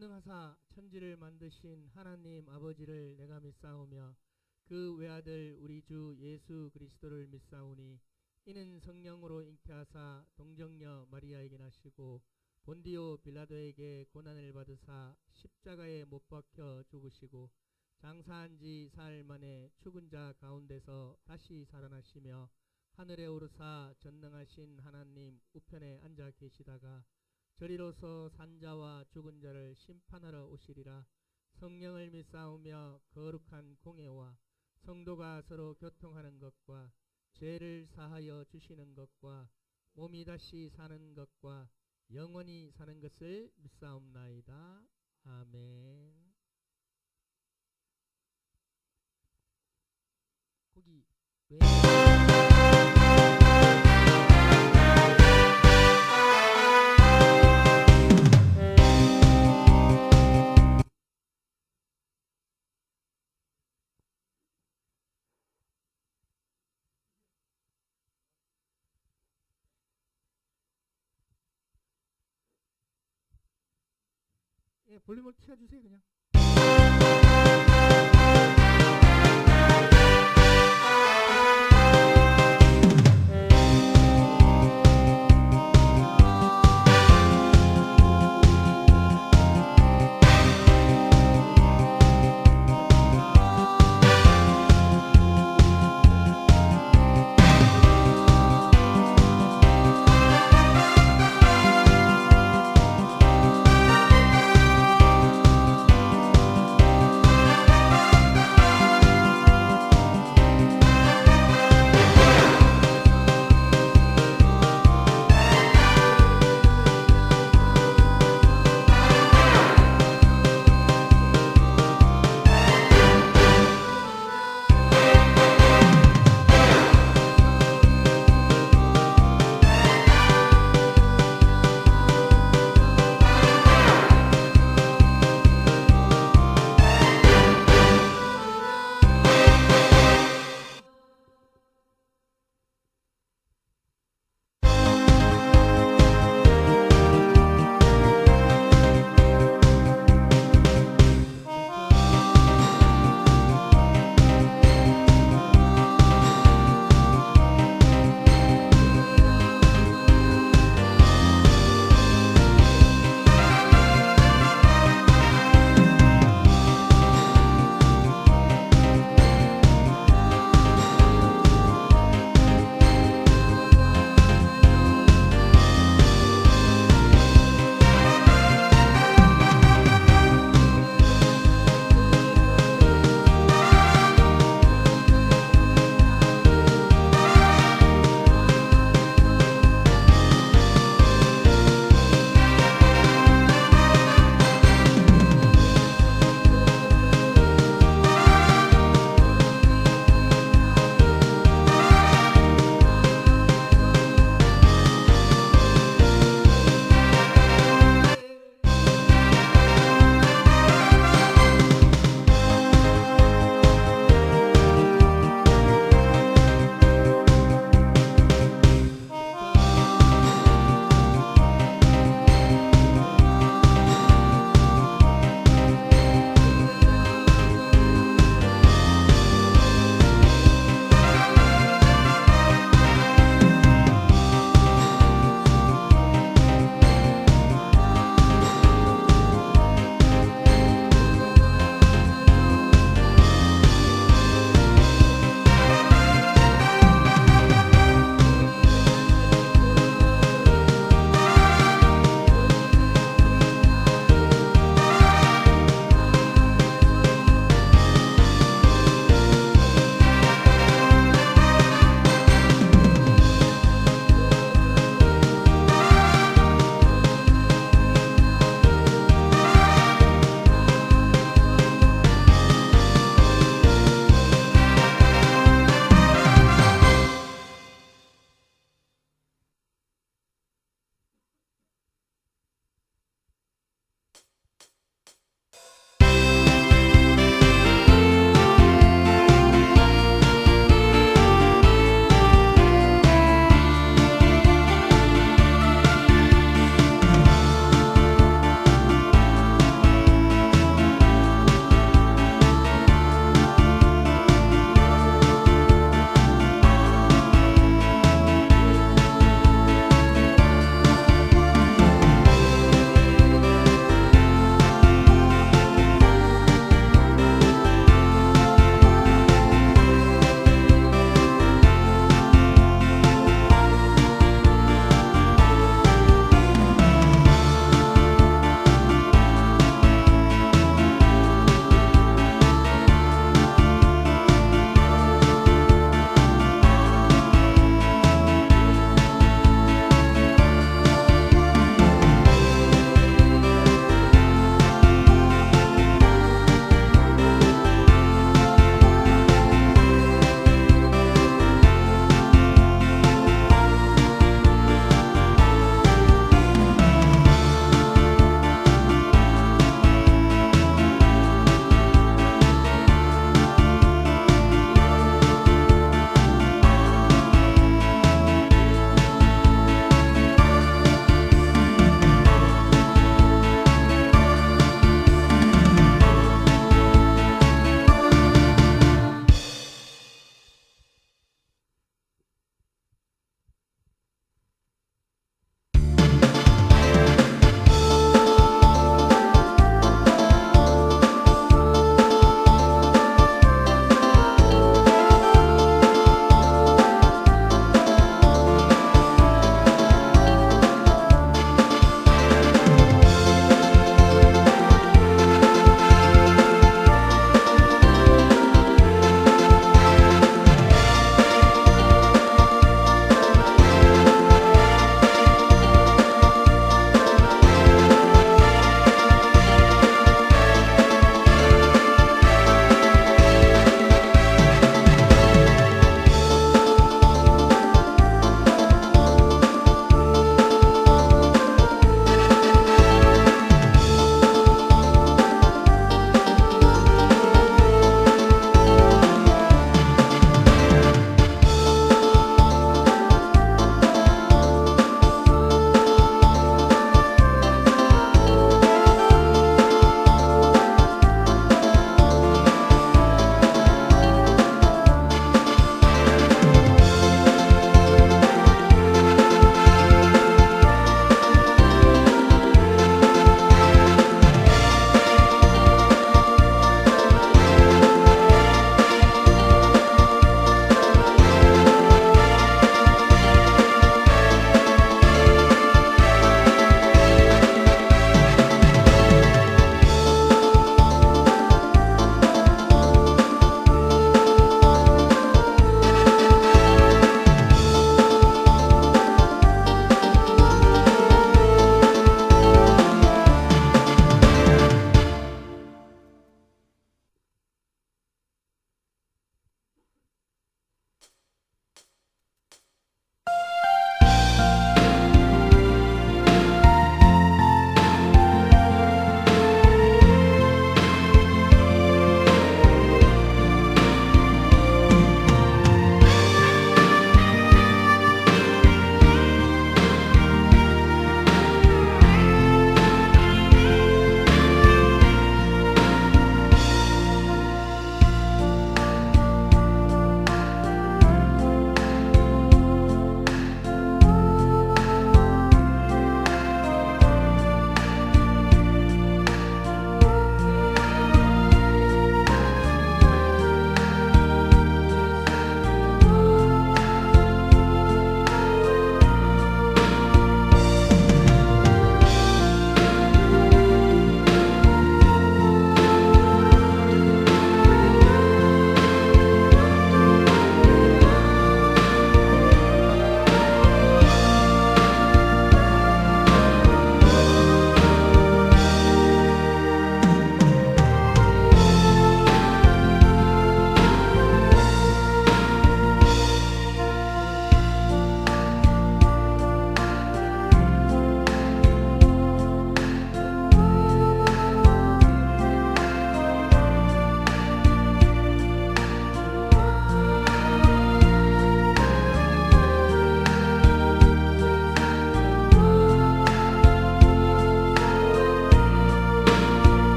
전능하사 천지를 만드신 하나님 아버지를 내가 믿사오며 그 외아들 우리 주 예수 그리스도를 믿사오니 이는 성령으로 잉태하사 동정녀 마리아에게 나시고 본디오 빌라도에게 고난을 받으사 십자가에 못 박혀 죽으시고 장사한 지 사흘 만에 죽은 자 가운데서 다시 살아나시며 하늘에 오르사 전능하신 하나님 우편에 앉아 계시다가 저리로서 산자와 죽은 자를 심판하러 오시리라. 성령을 믿사오며 거룩한 공예와 성도가 서로 교통하는 것과 죄를 사하여 주시는 것과 몸이 다시 사는 것과 영원히 사는 것을 믿사옵나이다. 아멘. 거기 왜 볼륨을 켜주세요 그냥.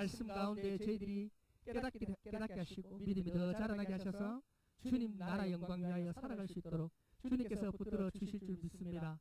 말씀 가운데 저희들이 깨닫게 하시고 믿음이 더 자라나게 하셔서 주님 나라 영광 위하여 살아갈 수 있도록 주님께서 붙들어 주실 줄 믿습니다.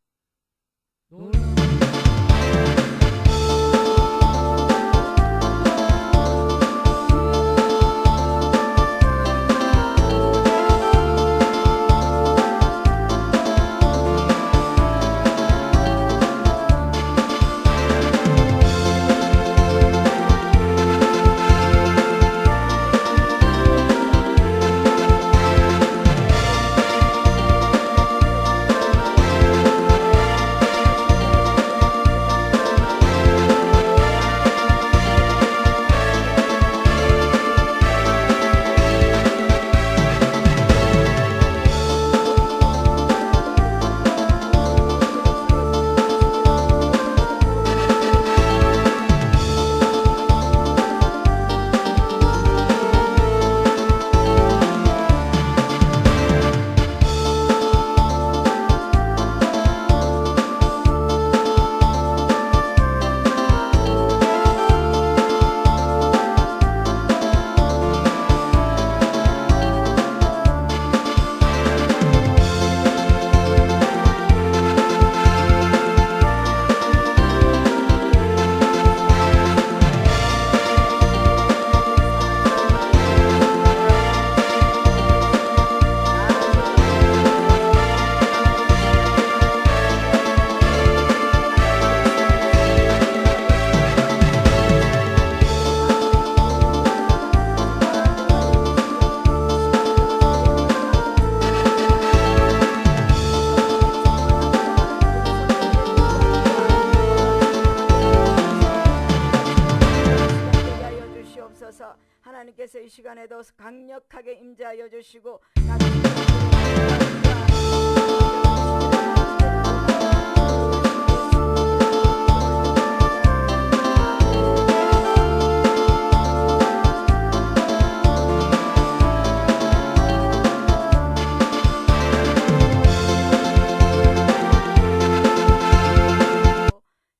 주옵소서. 강력하게 임재하여 주시고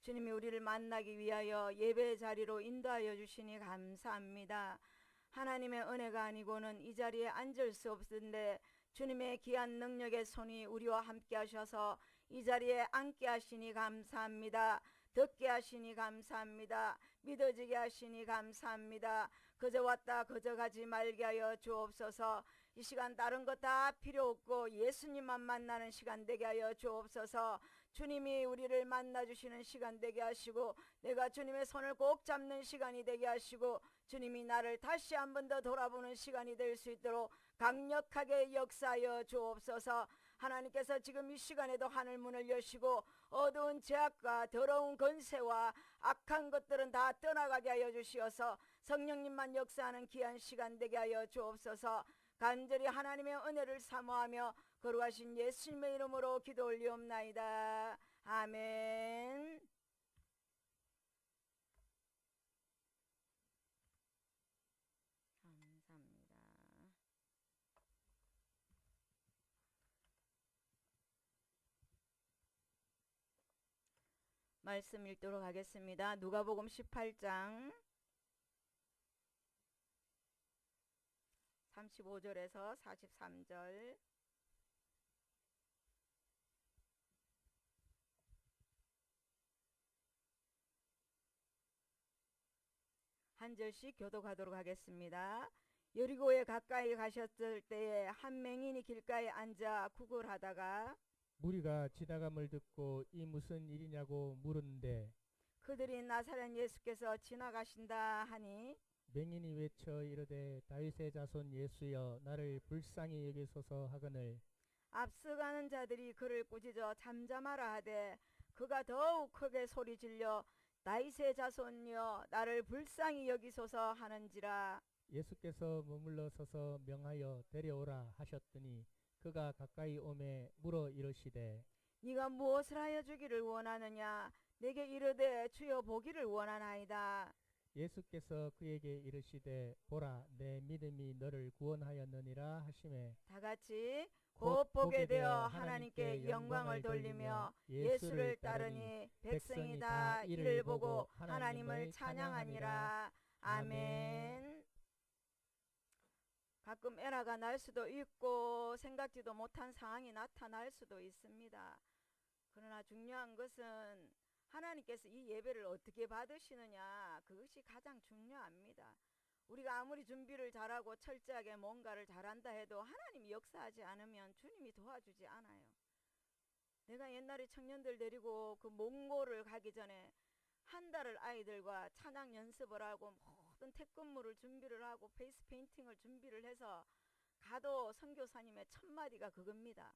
주님이 우리를 만나기 위하여 예배 자리로 인도하여 주시니 감사합니다. 하나님의 은혜가 아니고는 이 자리에 앉을 수 없는데 주님의 귀한 능력의 손이 우리와 함께 하셔서 이 자리에 앉게 하시니 감사합니다. 듣게 하시니 감사합니다. 믿어지게 하시니 감사합니다. 그저 왔다 그저 가지 말게 하여 주옵소서. 이 시간 다른 것 다 필요 없고 예수님만 만나는 시간 되게 하여 주옵소서. 주님이 우리를 만나주시는 시간 되게 하시고 내가 주님의 손을 꼭 잡는 시간이 되게 하시고 주님이 나를 다시 한 번 더 돌아보는 시간이 될 수 있도록 강력하게 역사하여 주옵소서. 하나님께서 지금 이 시간에도 하늘 문을 여시고 어두운 죄악과 더러운 권세와 악한 것들은 다 떠나가게 하여 주시어서 성령님만 역사하는 귀한 시간 되게 하여 주옵소서. 간절히 하나님의 은혜를 사모하며 거룩하신 예수님의 이름으로 기도 올리옵나이다. 아멘. 감사합니다. 말씀 읽도록 하겠습니다. 누가복음 18장 35절에서 43절. 한 절씩 교독하도록 하겠습니다. 여리고에 가까이 가셨을 때에 한 맹인이 길가에 앉아 구걸하다가 무리가 지나감을 듣고 이 무슨 일이냐고 물었는데 그들이 나사렛 예수께서 지나가신다 하니 맹인이 외쳐 이르되 다윗의 자손 예수여 나를 불쌍히 여기소서 하거늘 앞서가는 자들이 그를 꾸짖어 잠잠하라 하되 그가 더욱 크게 소리 질러 다윗의 자손이여 나를 불쌍히 여기소서 하는지라. 예수께서 머물러 서서 명하여 데려오라 하셨더니 그가 가까이 오매 물어 이르시되 네가 무엇을 하여 주기를 원하느냐. 내게 이르되 주여 보기를 원하나이다. 예수께서 그에게 이르시되 보라 내 믿음이 너를 구원하였느니라 하시매 다같이 곧 보게 되어 하나님께 영광을 돌리며 예수를 따르니 백성이 다 이를 보고 하나님을 찬양하니라. 아멘. 가끔 에러가 날 수도 있고 생각지도 못한 상황이 나타날 수도 있습니다. 그러나 중요한 것은 하나님께서 이 예배를 어떻게 받으시느냐, 그것이 가장 중요합니다. 우리가 아무리 준비를 잘하고 철저하게 뭔가를 잘한다 해도 하나님이 역사하지 않으면 주님이 도와주지 않아요. 내가 옛날에 청년들 데리고 그 몽골을 가기 전에 한 달을 아이들과 찬양 연습을 하고 모든 택근무를 준비를 하고 페이스 페인팅을 준비를 해서 가도 선교사님의 첫 마디가 그겁니다.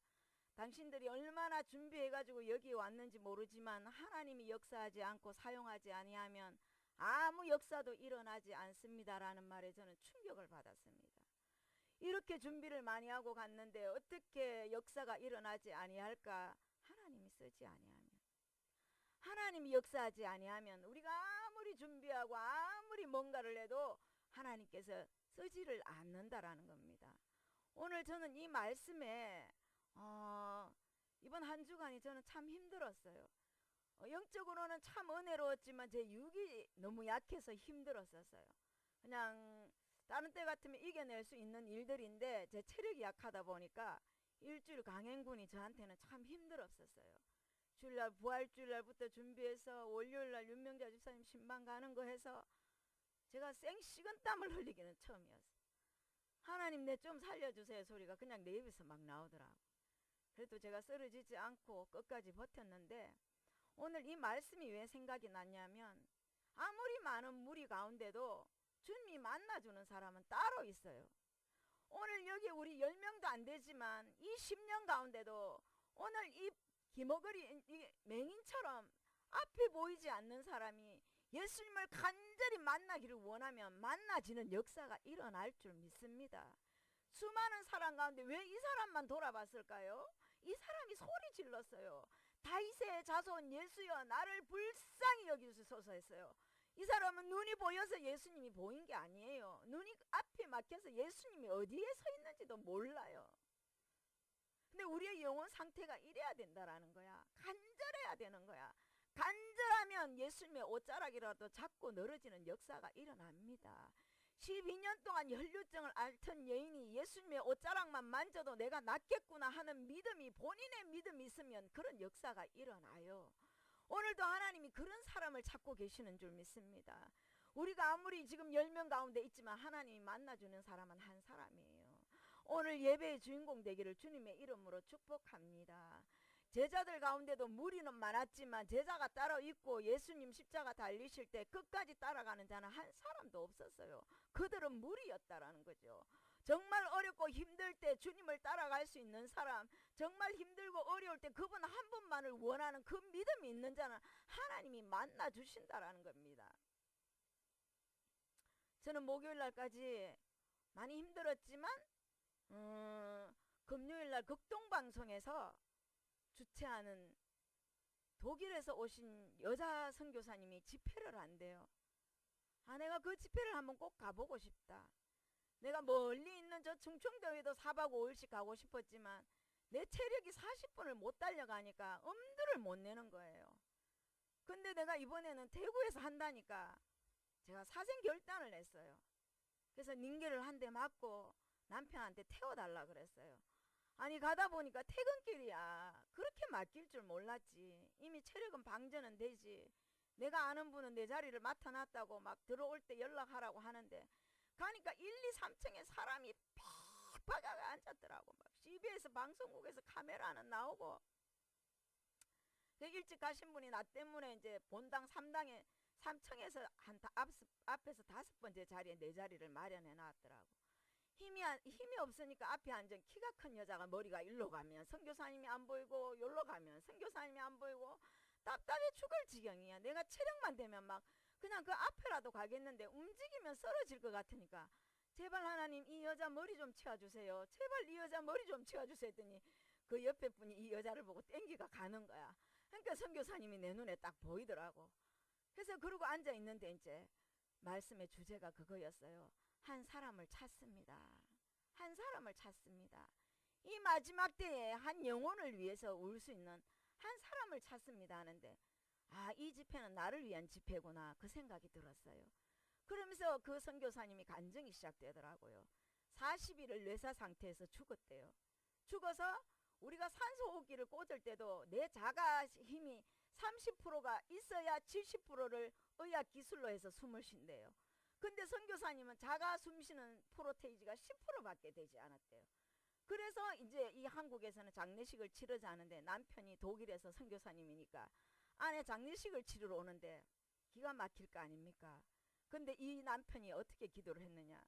당신들이 얼마나 준비해가지고 여기 왔는지 모르지만 하나님이 역사하지 않고 사용하지 아니하면 아무 역사도 일어나지 않습니다라는 말에 저는 충격을 받았습니다. 이렇게 준비를 많이 하고 갔는데 어떻게 역사가 일어나지 아니할까? 하나님이 쓰지 아니하면, 하나님이 역사하지 아니하면 우리가 아무리 준비하고 아무리 뭔가를 해도 하나님께서 쓰지를 않는다라는 겁니다. 오늘 저는 이 말씀에 이번 한 주간이 저는 참 힘들었어요. 영적으로는 참 은혜로웠지만 제 육이 너무 약해서 힘들었었어요. 그냥 다른 때 같으면 이겨낼 수 있는 일들인데 제 체력이 약하다 보니까 일주일 강행군이 저한테는 참 힘들었었어요. 주일날 부활주일날부터 준비해서 월요일날 윤명자 집사님 신방 가는 거 해서 제가 식은땀을 흘리기는 처음이었어요. 하나님 내 좀 살려주세요 소리가 그냥 내 입에서 막 나오더라고. 그래도 제가 쓰러지지 않고 끝까지 버텼는데 오늘 이 말씀이 왜 생각이 났냐면 아무리 많은 무리 가운데도 주님이 만나주는 사람은 따로 있어요. 오늘 여기 우리 10명도 안 되지만 이 10년 가운데도 오늘 이 기머거리 이 맹인처럼 앞에 보이지 않는 사람이 예수님을 간절히 만나기를 원하면 만나지는 역사가 일어날 줄 믿습니다. 수많은 사람 가운데 왜 이 사람만 돌아봤을까요? 이 사람이 소리 질렀어요. 다윗의 자손 예수여 나를 불쌍히 여기소서 했어요. 이 사람은 눈이 보여서 예수님이 보인 게 아니에요. 눈이 앞에 막혀서 예수님이 어디에 서 있는지도 몰라요. 근데 우리의 영혼 상태가 이래야 된다라는 거야. 간절해야 되는 거야. 간절하면 예수님의 옷자락이라도 잡고 늘어지는 역사가 일어납니다. 12년 동안 혈류증을 앓던 여인이 예수님의 옷자락만 만져도 내가 낫겠구나 하는 믿음이, 본인의 믿음이 있으면 그런 역사가 일어나요. 오늘도 하나님이 그런 사람을 찾고 계시는 줄 믿습니다. 우리가 아무리 지금 10명 가운데 있지만 하나님이 만나주는 사람은 한 사람이에요. 오늘 예배의 주인공 되기를 주님의 이름으로 축복합니다. 제자들 가운데도 무리는 많았지만 제자가 따로 있고 예수님 십자가 달리실 때 끝까지 따라가는 자는 한 사람도 없었어요. 그들은 무리였다라는 거죠. 정말 어렵고 힘들 때 주님을 따라갈 수 있는 사람, 정말 힘들고 어려울 때 그분 한 분만을 원하는 그 믿음이 있는 자는 하나님이 만나 주신다라는 겁니다. 저는 목요일 날까지 많이 힘들었지만 금요일 날 극동방송에서 주최하는 독일에서 오신 여자 선교사님이 집회를 한대요. 내가 그 집회를 한번 꼭 가보고 싶다. 내가 멀리 있는 저 충청도에도 4박 5일씩 가고 싶었지만 내 체력이 40분을 못 달려가니까 엄두를 못 내는 거예요. 근데 내가 이번에는 대구에서 한다니까 제가 사생 결단을 했어요. 그래서 닝게를 한 대 맞고 남편한테 태워달라 그랬어요. 아니 가다 보니까 퇴근길이야. 그렇게 맡길 줄 몰랐지. 이미 체력은 방전은 되지. 내가 아는 분은 내 자리를 맡아놨다고 막 들어올 때 연락하라고 하는데 가니까 1, 2, 3층에 사람이 팍팍하게 앉았더라고. 막 CBS 방송국에서 카메라는 나오고. 일찍 가신 분이 나 때문에 이제 본당 3당에 3층에서 앞에서 5번째 자리에 내 자리를 마련해 놨더라고. 힘이 없으니까 앞에 앉은 키가 큰 여자가 머리가 일로 가면 선교사님이 안 보이고 여기로 가면 선교사님이 안 보이고 답답해 죽을 지경이야. 내가 체력만 되면 막 그냥 그 앞에라도 가겠는데 움직이면 쓰러질 것 같으니까 제발 하나님 이 여자 머리 좀 치워주세요. 제발 이 여자 머리 좀 치워주세요 했더니 그 옆에 분이 이 여자를 보고 땡기가 가는 거야. 그러니까 선교사님이 내 눈에 딱 보이더라고. 그래서 그러고 앉아있는데 이제 말씀의 주제가 그거였어요. 한 사람을 찾습니다. 한 사람을 찾습니다. 이 마지막 때에 한 영혼을 위해서 울 수 있는 한 사람을 찾습니다 하는데 이 집회는 나를 위한 집회구나 그 생각이 들었어요. 그러면서 그 선교사님이 간증이 시작되더라고요. 40일을 뇌사 상태에서 죽었대요. 죽어서 우리가 산소호흡기를 꽂을 때도 내 자가 힘이 30%가 있어야 70%를 의학 기술로 해서 숨을 쉰대요. 근데 선교사님은 자가 숨쉬는 프로테이지가 10%밖에 되지 않았대요. 그래서 이제 이 한국에서는 장례식을 치르자 하는데 남편이 독일에서 선교사님이니까 아내 장례식을 치르러 오는데 기가 막힐 거 아닙니까? 근데 이 남편이 어떻게 기도를 했느냐?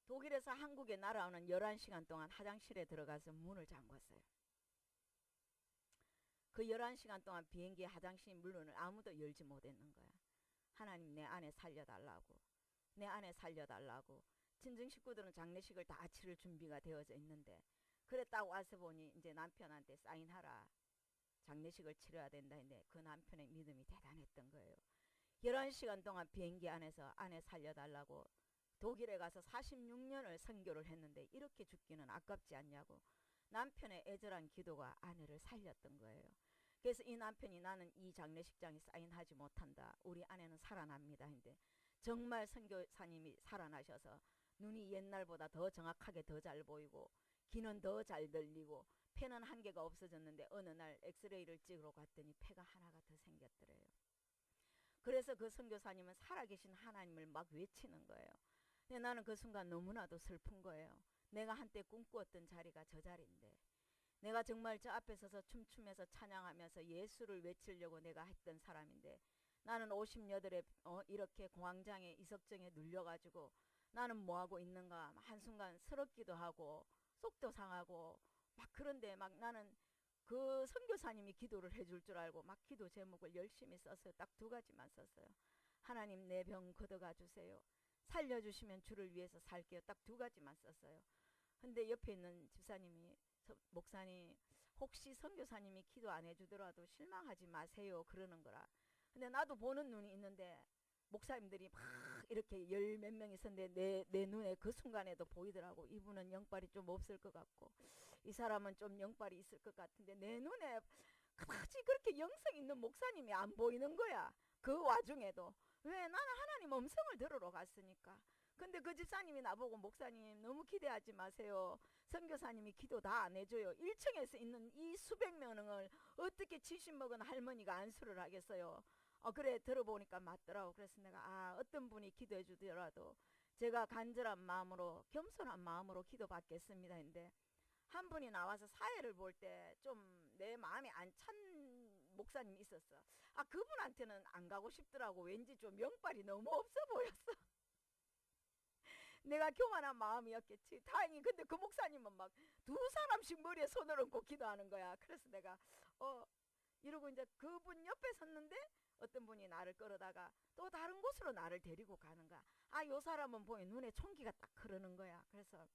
독일에서 한국에 날아오는 11시간 동안 화장실에 들어가서 문을 잠궜어요. 그 11시간 동안 비행기의 화장실 문을 아무도 열지 못했는 거야. 하나님 내 아내 살려달라고. 내 아내 살려달라고. 친정 식구들은 장례식을 다 치를 준비가 되어져 있는데 그랬다고 와서 보니 이제 남편한테 사인하라. 장례식을 치러야 된다 했는데 그 남편의 믿음이 대단했던 거예요. 11시간 동안 비행기 안에서 아내 살려달라고 독일에 가서 46년을 선교를 했는데 이렇게 죽기는 아깝지 않냐고 남편의 애절한 기도가 아내를 살렸던 거예요. 그래서 이 남편이 나는 이 장례식장에 사인하지 못한다. 우리 아내는 살아납니다. 했는데 정말 선교사님이 살아나셔서 눈이 옛날보다 더 정확하게 더 잘 보이고 귀는 더 잘 들리고 폐는 한 개가 없어졌는데 어느 날 엑스레이를 찍으러 갔더니 폐가 하나가 더 생겼더래요. 그래서 그 선교사님은 살아계신 하나님을 막 외치는 거예요. 근데 나는 그 순간 너무나도 슬픈 거예요. 내가 한때 꿈꾸었던 자리가 저 자리인데 내가 정말 저 앞에 서서 춤추면서 찬양하면서 예수를 외치려고 내가 했던 사람인데 나는 58에 이렇게 공황장애 이석증에 눌려가지고 나는 뭐하고 있는가 한순간 서럽기도 하고 속도 상하고 막 그런데 막 나는 그 선교사님이 기도를 해줄 줄 알고 막 기도 제목을 열심히 썼어요. 딱 2가지만 썼어요. 하나님 내 병 걷어가 주세요. 살려주시면 주를 위해서 살게요. 딱 2가지만 썼어요. 근데 옆에 있는 집사님이 목사님 혹시 선교사님이 기도 안 해주더라도 실망하지 마세요 그러는 거라. 근데 나도 보는 눈이 있는데 목사님들이 막 이렇게 10몇 명 있었는데 내 눈에 그 순간에도 보이더라고. 이분은 영빨이 좀 없을 것 같고 이 사람은 좀 영빨이 있을 것 같은데 내 눈에 그다지 그렇게 영성 있는 목사님이 안 보이는 거야. 그 와중에도. 왜? 나는 하나님 음성을 들으러 갔으니까. 근데 그 집사님이 나보고 목사님 너무 기대하지 마세요. 선교사님이 기도 다 안 해줘요. 1층에서 있는 이 수백 명을 어떻게 70 먹은 할머니가 안수를 하겠어요. 그래 들어보니까 맞더라고. 그래서 내가 어떤 분이 기도해 주더라도 제가 간절한 마음으로 겸손한 마음으로 기도받겠습니다 했는데 한 분이 나와서 사회를 볼 때 좀 내 마음이 안 찬 목사님이 있었어. 그분한테는 안 가고 싶더라고. 왠지 좀 영빨이 너무 없어 보였어. 내가 교만한 마음이었겠지. 다행히 근데 그 목사님은 막 2사람씩 머리에 손을 얹고 기도하는 거야. 그래서 내가 이러고 이제 그분 옆에 섰는데 어떤 분이 나를 끌어다가 또 다른 곳으로 나를 데리고 가는 거야. 요 사람은 보니 눈에 총기가 딱 흐르는 거야. 그래서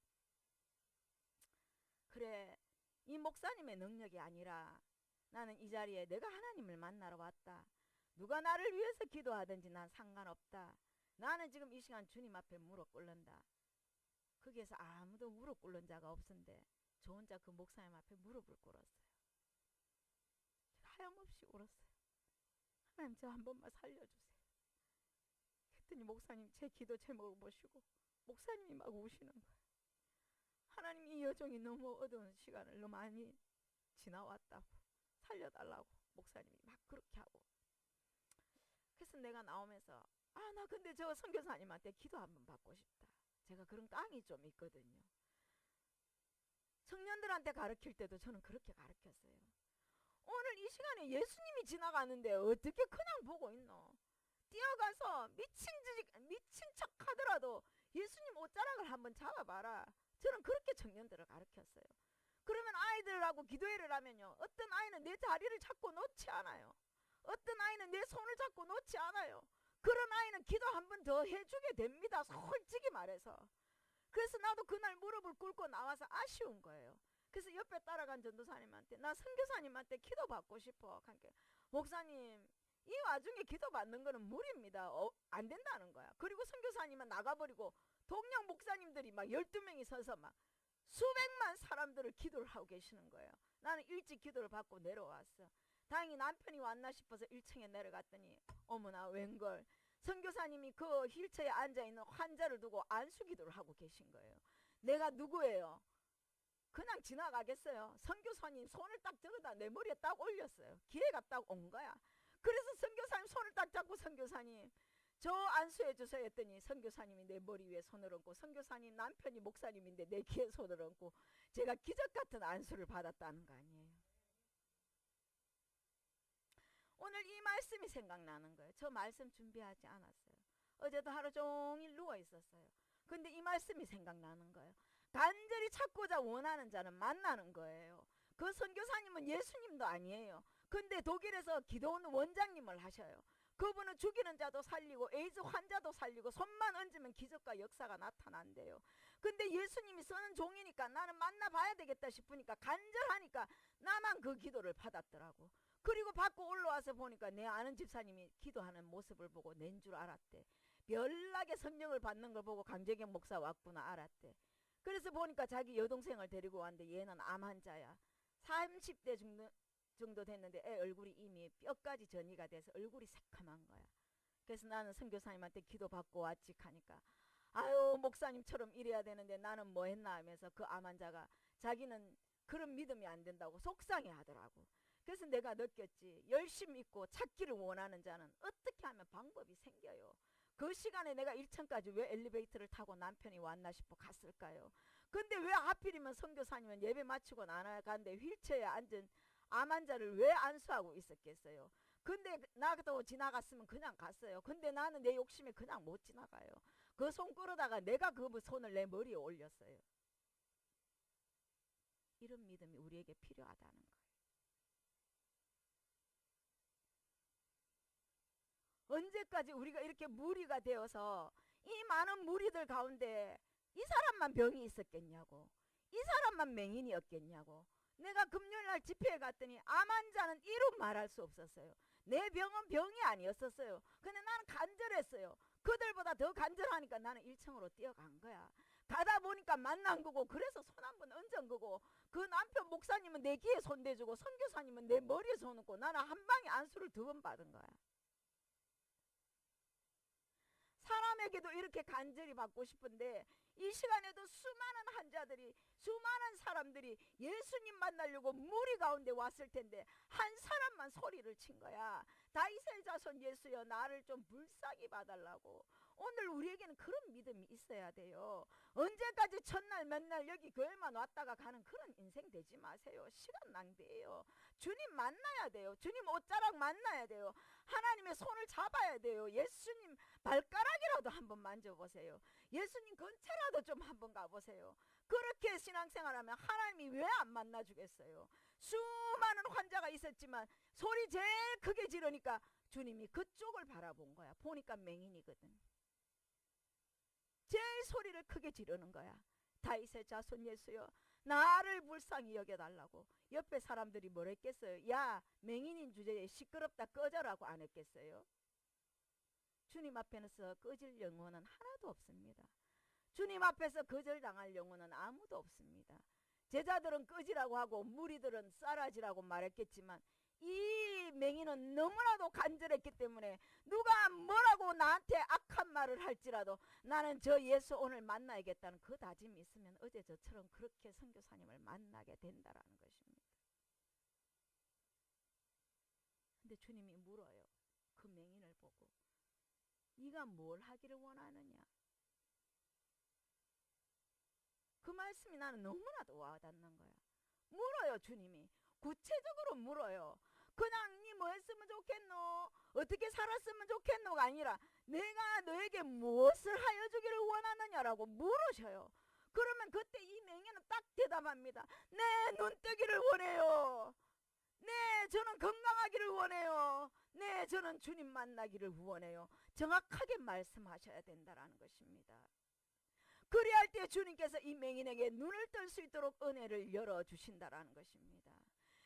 그래 이 목사님의 능력이 아니라 나는 이 자리에 내가 하나님을 만나러 왔다. 누가 나를 위해서 기도하든지 난 상관없다. 나는 지금 이 시간 주님 앞에 무릎 꿇는다. 거기에서 아무도 무릎 꿇는 자가 없는데 저 혼자 그 목사님 앞에 무릎을 꿇었어요. 하염없이 울었어요. 하나님 저 한 번만 살려주세요. 그랬더니 목사님 제 기도 제목을 보시고 목사님이 막 우시는 거예요. 하나님 이 여종이 너무 어두운 시간을 너무 많이 지나왔다고 살려달라고 목사님이 막 그렇게 하고. 그래서 내가 나오면서 나 근데 저 선교사님한테 기도 한번 받고 싶다. 제가 그런 깡이 좀 있거든요. 청년들한테 가르칠 때도 저는 그렇게 가르쳤어요. 오늘 이 시간에 예수님이 지나가는데 어떻게 그냥 보고 있노? 뛰어가서 미친 척 하더라도 예수님 옷자락을 한번 잡아봐라. 저는 그렇게 청년들을 가르쳤어요. 그러면 아이들하고 기도회를 하면요. 어떤 아이는 내 자리를 잡고 놓지 않아요. 어떤 아이는 내 손을 잡고 놓지 않아요. 그런 아이는 기도 한 번 더 해주게 됩니다. 솔직히 말해서. 그래서 나도 그날 무릎을 꿇고 나와서 아쉬운 거예요. 그래서 옆에 따라간 전도사님한테 나 선교사님한테 기도 받고 싶어. 그러니까 목사님 이 와중에 기도 받는 거는 무리입니다. 안 된다는 거야. 그리고 선교사님은 나가버리고 동료 목사님들이 막 12명이 서서 막 수백만 사람들을 기도를 하고 계시는 거예요. 나는 일찍 기도를 받고 내려왔어. 다행히 남편이 왔나 싶어서 1층에 내려갔더니 어머나 웬걸 선교사님이 그 휠체어에 앉아있는 환자를 두고 안수기도를 하고 계신 거예요. 내가 누구예요? 그냥 지나가겠어요. 선교사님 손을 딱 들어다 내 머리에 딱 올렸어요. 기회가 딱 온 거야. 그래서 선교사님 손을 딱 잡고 선교사님 저 안수해 주세요 했더니 선교사님이 내 머리 위에 손을 얹고 선교사님 남편이 목사님인데 내 귀에 손을 얹고 제가 기적 같은 안수를 받았다는 거 아니에요. 오늘 이 말씀이 생각나는 거예요. 저 말씀 준비하지 않았어요. 어제도 하루 종일 누워 있었어요. 근데 이 말씀이 생각나는 거예요. 간절히 찾고자 원하는 자는 만나는 거예요. 그 선교사님은 예수님도 아니에요. 근데 독일에서 기도원 원장님을 하셔요. 그분은 죽이는 자도 살리고 에이즈 환자도 살리고 손만 얹으면 기적과 역사가 나타난대요. 근데 예수님이 쓰는 종이니까 나는 만나봐야 되겠다 싶으니까 간절하니까 나만 그 기도를 받았더라고. 그리고 받고 올라와서 보니까 내 아는 집사님이 기도하는 모습을 보고 낸 줄 알았대. 별나게 성령을 받는 걸 보고 강재경 목사 왔구나 알았대. 그래서 보니까 자기 여동생을 데리고 왔는데 얘는 암 환자야. 30대 정도 됐는데 애 얼굴이 이미 뼈까지 전이가 돼서 얼굴이 새카만 거야. 그래서 나는 선교사님한테 기도받고 왔지 하니까 아유 목사님처럼 이래야 되는데 나는 뭐 했나 하면서 그 암 환자가 자기는 그런 믿음이 안 된다고 속상해 하더라고. 그래서 내가 느꼈지. 열심히 있고 찾기를 원하는 자는 어떻게 하면 방법이 생겨요. 그 시간에 내가 1층까지 왜 엘리베이터를 타고 남편이 왔나 싶어 갔을까요? 근데 왜 하필이면 선교사님은 예배 마치고 나가는데 휠체어에 앉은 암 환자를 왜 안수하고 있었겠어요? 근데 나도 지나갔으면 그냥 갔어요. 근데 나는 내 욕심에 그냥 못 지나가요. 그 손 끌어다가 내가 그 손을 내 머리에 올렸어요. 이런 믿음이 우리에게 필요하다는 거예요. 언제까지 우리가 이렇게 무리가 되어서 이 많은 무리들 가운데 이 사람만 병이 있었겠냐고, 이 사람만 맹인이었겠냐고. 내가 금요일날 집회에 갔더니 암 환자는 이루 말할 수 없었어요. 내 병은 병이 아니었었어요. 근데 나는 간절했어요. 그들보다 더 간절하니까 나는 1층으로 뛰어간 거야. 가다 보니까 만난 거고, 그래서 손 한번 얹은 거고, 그 남편 목사님은 내 귀에 손 대주고 선교사님은 내 머리에 손 얹고, 나는 한 방에 안수를 2번 받은 거야. 사람에게도 이렇게 간절히 받고 싶은데 이 시간에도 수많은 환자들이, 수많은 사람들이 예수님 만나려고 무리 가운데 왔을 텐데 한 사람만 소리를 친 거야. 다윗의 자손 예수여, 나를 좀 불쌍히 봐달라고. 오늘 우리에게는 그런 믿음이 있어야 돼요. 언제까지 첫날 맨날 여기 교회만 왔다가 가는 그런 인생 되지 마세요. 시간 낭비예요. 주님 만나야 돼요. 주님 옷자락 만나야 돼요. 하나님의 손을 잡아야 돼요. 예수님 발가락이라도 한번 만져보세요. 예수님 근처라도 좀 한번 가보세요. 그렇게 신앙생활하면 하나님이 왜 안 만나주겠어요? 수많은 환자가 있었지만 소리 제일 크게 지르니까 주님이 그쪽을 바라본 거야. 보니까 맹인이거든. 제일 소리를 크게 지르는 거야. 다윗의 자손 예수여, 나를 불쌍히 여겨달라고. 옆에 사람들이 뭘 했겠어요? 야, 맹인인 주제에 시끄럽다 꺼져라고 안 했겠어요? 주님 앞에서 꺼질 영혼은 하나도 없습니다. 주님 앞에서 거절당할 영혼은 아무도 없습니다. 제자들은 꺼지라고 하고 무리들은 싸라지라고 말했겠지만 이 맹인은 너무나도 간절했기 때문에 누가 뭐라고 나한테 악한 말을 할지라도 나는 저 예수 오늘 만나야겠다는 그 다짐이 있으면 어제 저처럼 그렇게 선교사님을 만나게 된다라는 것입니다. 근데 주님이 물어요. 그 맹인을 보고 네가 뭘 하기를 원하느냐? 그 말씀이 나는 너무나도 와닿는 거야. 물어요. 주님이 구체적으로 물어요. 그냥 니 뭐 했으면 좋겠노, 어떻게 살았으면 좋겠노가 아니라 내가 너에게 무엇을 하여 주기를 원하느냐라고 물으셔요. 그러면 그때 이 맹인은 딱 대답합니다. 네, 눈뜨기를 원해요. 네, 저는 건강하기를 원해요. 네, 저는 주님 만나기를 원해요. 정확하게 말씀하셔야 된다라는 것입니다. 그리할 때 주님께서 이 맹인에게 눈을 뜰 수 있도록 은혜를 열어주신다라는 것입니다.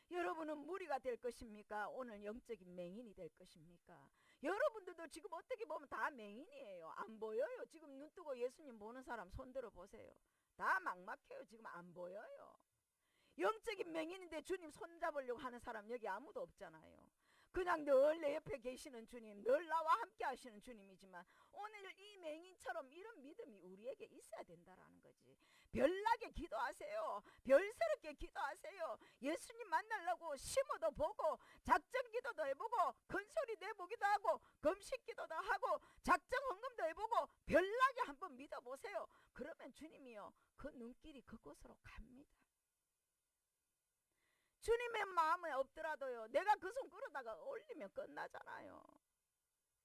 여러분은 무리가 될 것입니까? 오늘 영적인 맹인이 될 것입니까? 여러분들도 지금 어떻게 보면 다 맹인이에요. 안 보여요. 지금 눈 뜨고 예수님 보는 사람 손 들어보세요. 다 막막해요. 지금 안 보여요. 영적인 맹인인데 주님 손잡으려고 하는 사람 여기 아무도 없잖아요. 그냥 늘 내 옆에 계시는 주님, 늘 나와 함께 하시는 주님이지만 오늘 이 맹인처럼 이런 믿음이 우리에게 있어야 된다라는 거지. 별나게 기도하세요. 별스럽게 기도하세요. 예수님 만나려고 심어도 보고 작정 기도도 해보고 큰소리 내보기도 하고 금식 기도도 하고 작정 헌금도 해보고 별나게 한번 믿어보세요. 그러면 주님이요, 그 눈길이 그곳으로 갑니다. 주님의 마음에 없더라도요, 내가 그 손 끌어다가 올리면 끝나잖아요.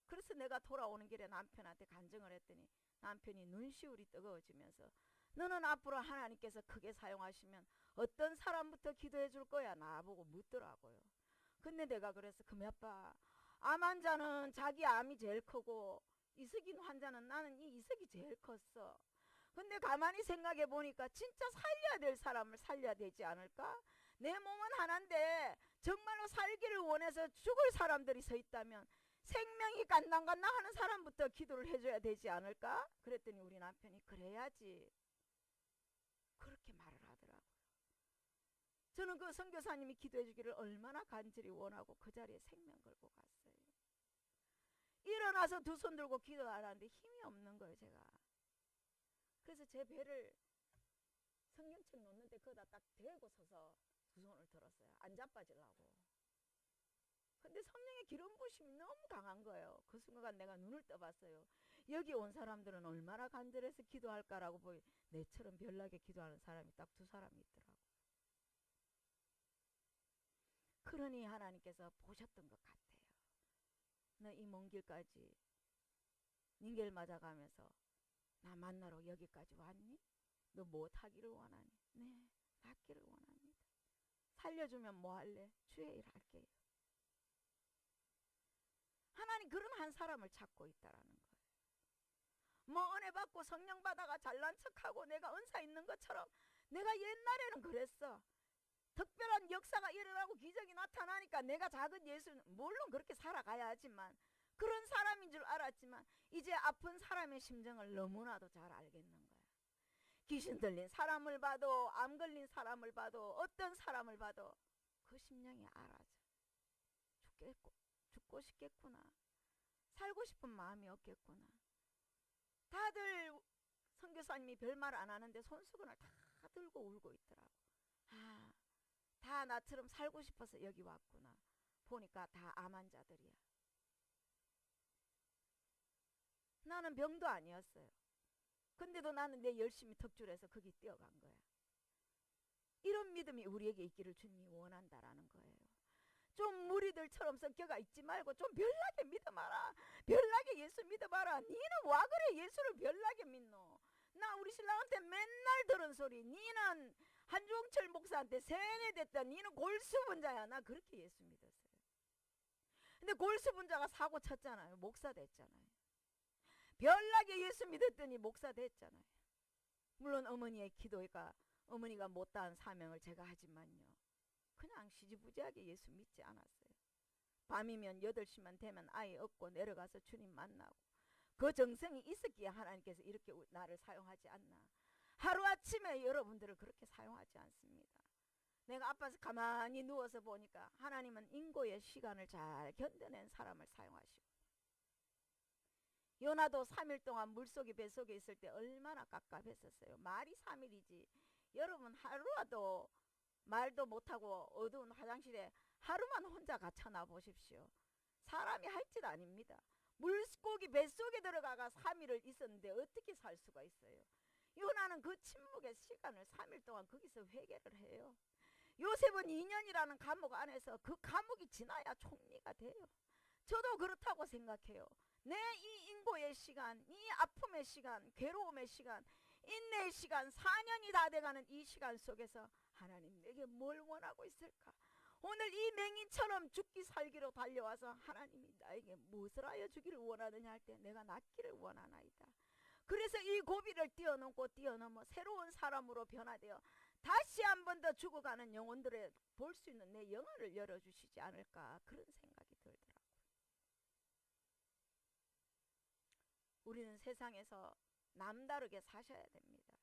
그래서 내가 돌아오는 길에 남편한테 간증을 했더니 남편이 눈시울이 뜨거워지면서 너는 앞으로 하나님께서 크게 사용하시면 어떤 사람부터 기도해 줄 거야? 나보고 묻더라고요. 근데 내가 그래서 금아빠, 암 환자는 자기 암이 제일 크고 이석인 환자는 나는 이 이석이 제일 컸어. 근데 가만히 생각해 보니까 진짜 살려야 될 사람을 살려야 되지 않을까? 내 몸은 하나인데 정말로 살기를 원해서 죽을 사람들이 서 있다면 생명이 간당간당 하는 사람부터 기도를 해줘야 되지 않을까? 그랬더니 우리 남편이 그래야지, 그렇게 말을 하더라고요. 저는 그 선교사님이 기도해 주기를 얼마나 간절히 원하고 그 자리에 생명 걸고 갔어요. 일어나서 두 손 들고 기도하라는데 힘이 없는 거예요, 제가. 그래서 제 배를 성경책 놓는데 거기다 딱 대고 서서 두 손을 들었어요. 안 자빠지려고. 근데 성령의 기름 부심이 너무 강한 거예요. 그 순간 내가 눈을 떠봤어요. 여기 온 사람들은 얼마나 간절해서 기도할까라고 보니 내처럼 별나게 기도하는 사람이 딱 2사람이 있더라고요. 그러니 하나님께서 보셨던 것 같아요. 너 이 먼 길까지 닌겔 맞아가면서 나 만나러 여기까지 왔니? 너 뭐 하기를 원하니? 네, 낫기를 원합니다. 살려주면 뭐 할래? 주의 일 할게요. 하나님 그런 한 사람을 찾고 있다라는 거예요. 뭐 은혜 받고 성령 받아가 잘난 척하고 내가 은사 있는 것처럼, 내가 옛날에는 그랬어. 특별한 역사가 일어나고 기적이 나타나니까 내가 작은 예수는 물론 그렇게 살아가야 하지만, 그런 사람인 줄 알았지만 이제 아픈 사람의 심정을 너무나도 잘 알겠는 거야. 귀신 들린 사람을 봐도, 암 걸린 사람을 봐도, 어떤 사람을 봐도 그 심령이 알아져. 죽고 싶겠구나, 살고 싶은 마음이 없겠구나. 다들 선교사님이 별말 안 하는데 손수건을 다 들고 울고 있더라고. 아, 다 나처럼 살고 싶어서 여기 왔구나. 보니까 다 암 환자들이야. 나는 병도 아니었어요. 근데도 나는 내 열심히 턱줄해서 거기 뛰어간 거야. 이런 믿음이 우리에게 있기를 주님이 원한다라는 거예요. 좀 무리들처럼 성격가 있지 말고 좀 별나게 믿어봐라. 별나게 예수 믿어봐라. 니는 와 그래 예수를 별나게 믿노? 나 우리 신랑한테 맨날 들은 소리, 니는 한종철 목사한테 세뇌됐다, 니는 골수분자야. 나 그렇게 예수 믿었어요. 근데 골수분자가 사고 쳤잖아요. 목사 됐잖아요. 별나게 예수 믿었더니 목사 됐잖아요. 물론 어머니의 기도가, 어머니가 못다한 사명을 제가 하지만요, 그냥 시지부지하게 예수 믿지 않았어요. 밤이면 8시만 되면 아이 업고 내려가서 주님 만나고, 그 정성이 있었기에 하나님께서 이렇게 나를 사용하지 않나. 하루아침에 여러분들을 그렇게 사용하지 않습니다. 내가 아파서 가만히 누워서 보니까 하나님은 인고의 시간을 잘 견뎌낸 사람을 사용하시고, 요나도 3일 동안 물속에 뱃속에 있을 때 얼마나 깝깝했었어요. 말이 3일이지 여러분 하루라도 말도 못하고 어두운 화장실에 하루만 혼자 갇혀나 보십시오. 사람이 할 짓 아닙니다. 물고기 뱃속에 들어가가 3일을 있었는데 어떻게 살 수가 있어요. 요나는 그 침묵의 시간을 3일 동안 거기서 회개를 해요. 요셉은 2년이라는 감옥 안에서 그 감옥이 지나야 총리가 돼요. 저도 그렇다고 생각해요. 내 이 인고의 시간, 이 아픔의 시간, 괴로움의 시간, 인내의 시간, 4년이 다 돼가는 이 시간 속에서 하나님 내게 뭘 원하고 있을까? 오늘 이 맹인처럼 죽기 살기로 달려와서 하나님이 나에게 무엇을 하여 주기를 원하느냐 할 때 내가 낫기를 원하나이다. 그래서 이 고비를 뛰어넘고 뛰어넘어 새로운 사람으로 변화되어 다시 한 번 더 죽어가는 영혼들을 볼 수 있는 내 영혼을 열어주시지 않을까, 그런 생각이 들더라고요. 우리는 세상에서 남다르게 사셔야 됩니다.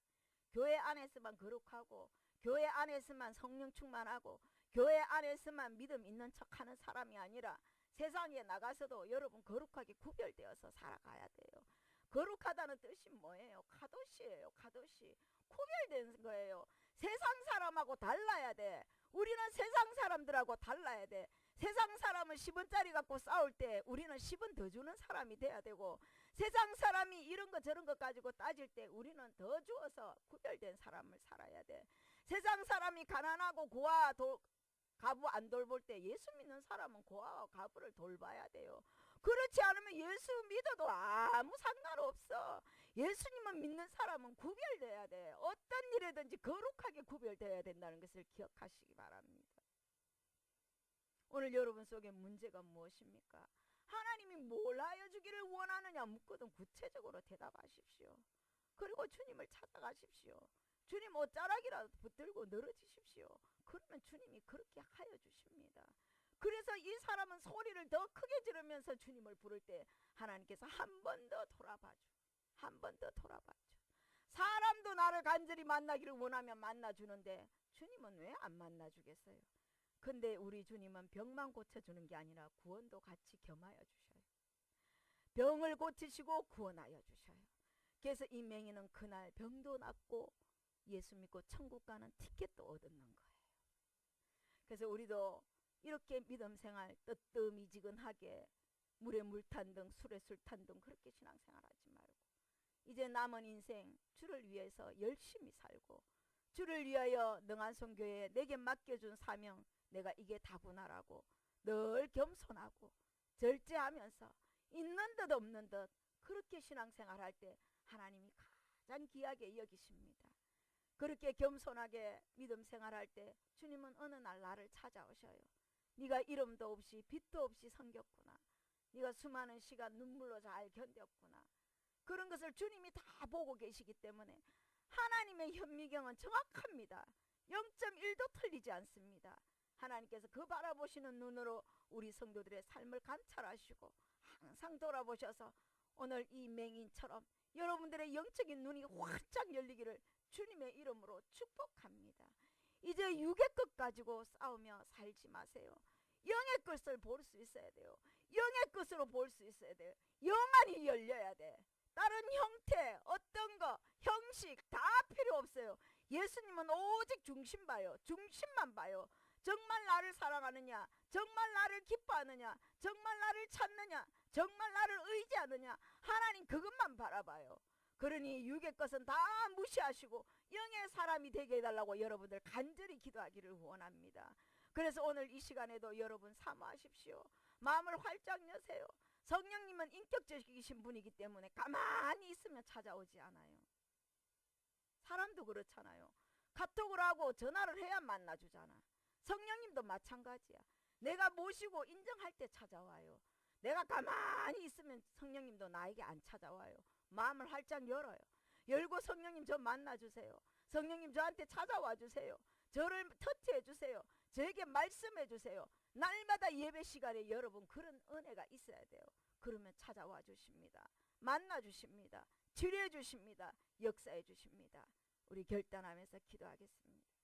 교회 안에서만 거룩하고, 교회 안에서만 성령 충만하고, 교회 안에서만 믿음 있는 척하는 사람이 아니라 세상에 나가서도 여러분 거룩하게 구별되어서 살아가야 돼요. 거룩하다는 뜻이 뭐예요? 카도시예요. 카도시. 구별된 거예요. 세상 사람하고 달라야 돼. 우리는 세상 사람들하고 달라야 돼. 세상 사람은 10원짜리 갖고 싸울 때 우리는 10원 더 주는 사람이 돼야 되고, 세상 사람이 이런 거 저런 거 가지고 따질 때 우리는 더 주어서 구별된 사람을 살아야 돼. 세상 사람이 가난하고 고아 가부 안 돌볼 때 예수 믿는 사람은 고아와 가부를 돌봐야 돼요. 그렇지 않으면 예수 믿어도 아무 상관없어. 예수님을 믿는 사람은 구별돼야 돼. 어떤 일에든지 거룩하게 구별돼야 된다는 것을 기억하시기 바랍니다. 오늘 여러분 속에 문제가 무엇입니까? 하나님이 뭘 하여 주기를 원하느냐 묻거든 구체적으로 대답하십시오. 그리고 주님을 찾아가십시오. 주님 옷자락이라도 붙들고 늘어지십시오. 그러면 주님이 그렇게 하여 주십니다. 그래서 이 사람은 소리를 더 크게 지르면서 주님을 부를 때 하나님께서 한 번 더 돌아봐줘. 한 번 더 돌아봐줘. 사람도 나를 간절히 만나기를 원하면 만나주는데 주님은 왜 안 만나주겠어요? 근데 우리 주님은 병만 고쳐주는 게 아니라 구원도 같이 겸하여 주셔요. 병을 고치시고 구원하여 주셔요. 그래서 이 맹인은 그날 병도 낫고 예수 믿고 천국 가는 티켓도 얻는 거예요. 그래서 우리도 이렇게 믿음 생활 뜨뜻미지근하게 물에 물 탄 등 술에 술 탄 등 그렇게 신앙생활 하지 말고, 이제 남은 인생 주를 위해서 열심히 살고, 주를 위하여 능한송교회에 내게 맡겨준 사명, 내가 이게 다구나라고 늘 겸손하고 절제하면서 있는 듯 없는 듯 그렇게 신앙생활 할 때 하나님이 가장 귀하게 여기십니다. 그렇게 겸손하게 믿음 생활할 때 주님은 어느 날 나를 찾아오셔요. 네가 이름도 없이 빛도 없이 섬겼구나. 네가 수많은 시간 눈물로 잘 견뎠구나. 그런 것을 주님이 다 보고 계시기 때문에 하나님의 현미경은 정확합니다. 0.1도 틀리지 않습니다. 하나님께서 그 바라보시는 눈으로 우리 성도들의 삶을 관찰하시고 항상 돌아보셔서 오늘 이 맹인처럼 여러분들의 영적인 눈이 활짝 열리기를 주님의 이름으로 축복합니다. 이제 육의 것 가지고 싸우며 살지 마세요. 영의 것을 볼 수 있어야 돼요. 영의 것으로 볼 수 있어야 돼요. 영안이 열려야 돼. 다른 형태, 어떤 거, 형식 다 필요 없어요. 예수님은 오직 중심 봐요. 중심만 봐요. 정말 나를 사랑하느냐, 정말 나를 기뻐하느냐, 정말 나를 찾느냐, 정말 나를 의지하느냐, 하나님 그것만 바라봐요. 그러니 육의 것은 다 무시하시고 영의 사람이 되게 해달라고 여러분들 간절히 기도하기를 원합니다. 그래서 오늘 이 시간에도 여러분 사모하십시오. 마음을 활짝 여세요. 성령님은 인격적이신 분이기 때문에 가만히 있으면 찾아오지 않아요. 사람도 그렇잖아요. 카톡을 하고 전화를 해야 만나주잖아. 성령님도 마찬가지야. 내가 모시고 인정할 때 찾아와요. 내가 가만히 있으면 성령님도 나에게 안 찾아와요. 마음을 활짝 열어요. 열고 성령님 저 만나주세요. 성령님 저한테 찾아와 주세요. 저를 터치해 주세요. 저에게 말씀해 주세요. 날마다 예배 시간에 여러분 그런 은혜가 있어야 돼요. 그러면 찾아와 주십니다. 만나 주십니다. 치료해 주십니다. 역사해 주십니다. 우리 결단하면서 기도하겠습니다.